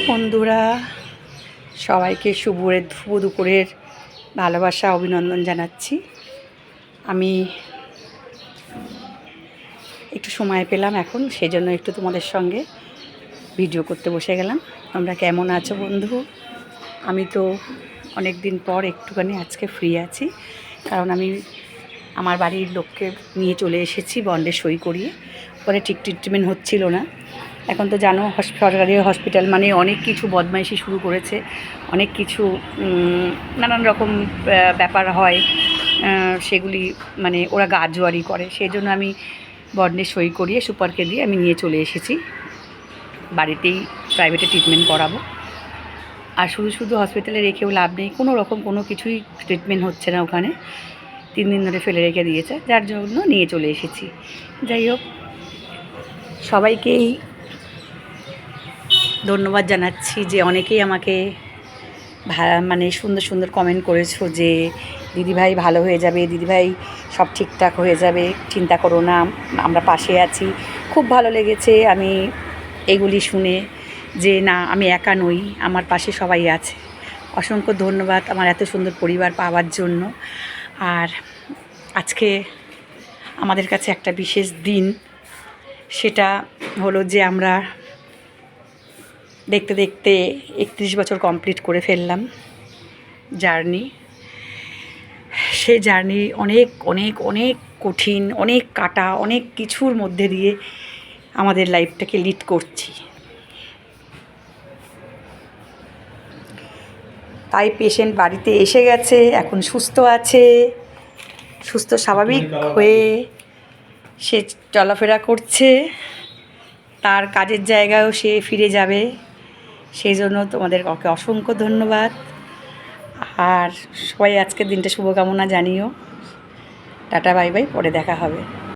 বন্ধুরা, সবাইকে শুভ দুপুরের ভালোবাসা অভিনন্দন জানাচ্ছি। আমি একটু সময় পেলাম এখন, সেজন্য একটু তোমাদের সঙ্গে ভিডিও করতে বসে গেলাম। তোমরা কেমন আছো বন্ধু? আমি তো অনেক দিন পর একটুখানি আজকে ফ্রি আছি, কারণ আমি আমার বাড়ির লোককে নিয়ে চলে এসেছি বন্ডে সই করিয়ে। পরে ঠিক ট্রিটমেন্ট হচ্ছিল না। এখন তো জানো সরকারি হসপিটাল মানে অনেক কিছু বদমাইশি শুরু করেছে, অনেক কিছু নানান রকম ব্যাপার হয়, সেগুলি মানে ওরা গাজোয়ারি করে। সেই জন্য আমি বন্ডে সই করিয়ে সুপারকে দিয়ে আমি নিয়ে চলে এসেছি, বাড়িতেই প্রাইভেটে ট্রিটমেন্ট করাবো। আর শুধু হসপিটালে রেখেও লাভ নেই, কোনো রকম কোনো কিছুই ট্রিটমেন্ট হচ্ছে না ওখানে। 3 দিন ধরে ফেলে রেখে দিয়েছে, যার জন্য নিয়ে চলে এসেছি। যাই হোক, সবাইকেই ধন্যবাদ জানাচ্ছি যে অনেকেই আমাকে মানে সুন্দর সুন্দর কমেন্ট করেছো যে দিদিভাই ভালো হয়ে যাবে, দিদিভাই সব ঠিকঠাক হয়ে যাবে, চিন্তা করো না, আমরা পাশে আছি। খুব ভালো লেগেছে আমি এগুলি শুনে, যে না আমি একা নই, আমার পাশে সবাই আছে। অসংখ্য ধন্যবাদ আমার এত সুন্দর পরিবার পাওয়ার জন্য। আর আজকে আমাদের কাছে একটা বিশেষ দিন, সেটা হলো যে আমরা দেখতে দেখতে 31 বছর কমপ্লিট করে ফেললাম জার্নি। সেই জার্নি অনেক অনেক অনেক কঠিন, অনেক কাটা, অনেক কিছুর মধ্যে দিয়ে আমাদের লাইফটাকে লিড করছি। তাই পেশেন্ট বাড়িতে এসে গেছে, এখন সুস্থ আছে, সুস্থ স্বাভাবিক হয়ে সে চলাফেরা করছে, তার কাজের জায়গায়ও সে ফিরে যাবে। সেই জন্য তোমাদের অসংখ্য ধন্যবাদ। আর সবাই আজকের দিনটা শুভকামনা জানিও। টাটা বাই বাই, পরে দেখা হবে।